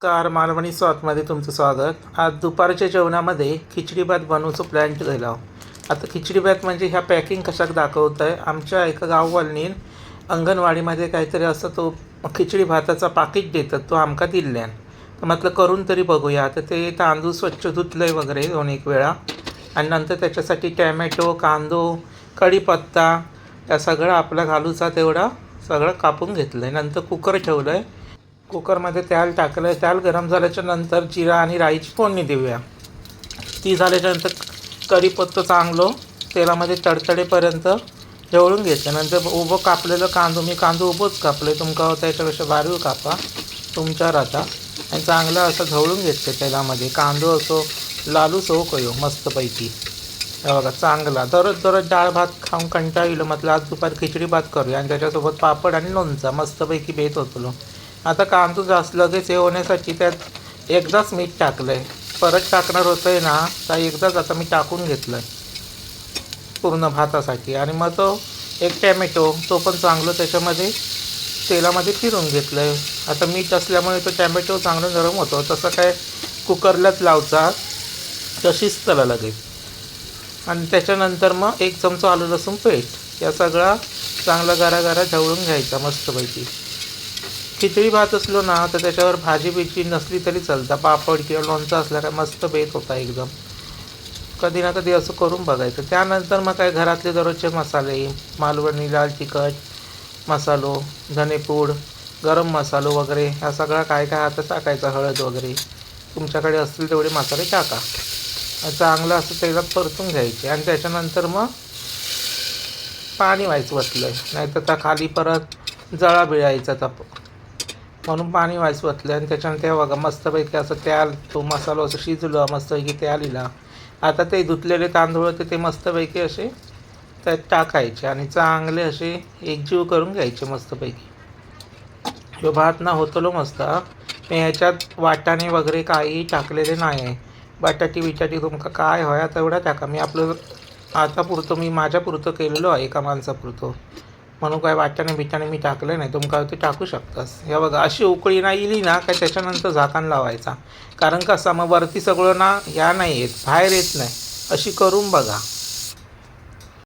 Car Malvani स्वादमध्ये तुमचं स्वागत. आज दुपारच्या जेवणामध्ये खिचडी भात बनवूचं प्लॅन केला. आता खिचडी भात म्हणजे ह्या पॅकिंग कशाक दाखवत आहे. आमच्या एका गाववाल्नी अंगणवाडीमध्ये काहीतरी असं तो खिचडी भाताचा पाकिट देतात, तो आमका दिल्यान. तर म्हटलं करून तरी बघूया. तर ते तांदूळ स्वच्छ धुतलंय वगैरे 2-1 वेळा, आणि नंतर त्याच्यासाठी टॅमॅटो, कांदो, कढीपत्ता या सगळं आपला घालूचा तेवढा सगळं कापून घेतलं आहे. नंतर कुकर ठेवलं आहे. कुकरमध्ये तेल टाकलं. तेल गरम झाल्याच्या नंतर जिरा आणि राईची फोडणी देऊया. ती झाल्याच्यानंतर कढीपत्ता चांगलं तेलामध्ये तडतडेपर्यंत ढवळून घेतलं. नंतर उभं कापलेलं मी कांदो उभंच कापलं आहे. तुमका होता याच्यापेक्षा बारीक कापा, तुमच्यावर आता. आणि चांगलं असं ढवळून घेतलं तेलामध्ये. कांदो असो लालूच हो कयो मस्तपैकी. हे बघा चांगला दररोज डाळ भात खाऊन कंटाळलं. म्हटलं आज दुपारी खिचडी भात करूया आणि त्याच्यासोबत पापड आणि लोणचा मस्तपैकी बेत होतो. आता कांदो जास्त लगेच हे होण्यासाठी त्यात एकदाच मीठ टाकलं आहे. परत टाकणार होतं आहे ना, तर एकदाच आता मी टाकून घेतलं आहे पूर्ण भातासाठी. आणि मग तो एक टॅमॅटो तो पण चांगलं त्याच्यामध्ये तेलामध्ये फिरून घेतलं आहे. आता मीठ असल्यामुळे तो टॅमॅटो चांगलं गरम होतो. तसं काय कुकरलाच लावचा तशीच त्याला लगेच. आणि त्याच्यानंतर मग 1 चमचा आलं लसूण पेस्ट या सगळा चांगला गारा ढवळून घ्यायचा मस्तपैकी. खिचडी भात असलो ना तर त्याच्यावर भाजी बिजी नसली तरी चालतं, पापड किंवा लोणचा असला काय मस्त बेत होता एकदम. कधी ना कधी असं करून बघायचं. त्यानंतर मग काय घरातले दररोजचे मसाले, मालवणी लाल तिखट मसालो, धनेपूड, गरम मसालो वगैरे ह्या सगळा काय काय आता टाकायचा, हळद वगैरे तुमच्याकडे असतील तेवढे मसाले टाका. चांगलं असं तेलात परतून घ्यायचे. आणि त्याच्यानंतर मग पाणी व्हायचं वतलं, नाही तर त्या खाली परत जळा बिळायचा ताप, म्हणून पाणी व्हायचं वतलं. आणि त्याच्यानंतर बघा मस्तपैकी असं तेल तो मसाला असं शिजलं मस्तपैकी तेल इला. आता ते धुतलेले तांदूळ होते ते मस्तपैकी असे त्यात टाकायचे आणि चांगले असे एकजीव करून घ्यायचे मस्तपैकी. जो भात ना होतलो मस्त. मी ह्याच्यात वाटाणे वगैरे काही टाकलेले नाही आहे. बटाटी बिटाटी तुमका काय होया तेवढा टाका. मी आपलं आता पुरतं मी माझ्या पुरतं केलेलो आहे, एका माणसापुरतं, म्हणून काय वाटाणे बिटाणे मी टाकलं नाही. तुमका ते टाकू शकतास. हे बघा अशी उकळी ना इली ना काय त्याच्यानंतर झाकण लावायचा. कारण कसं मग वरती सगळं ना ह्या नाही येत, बाहेर येत नाही. अशी करून बघा.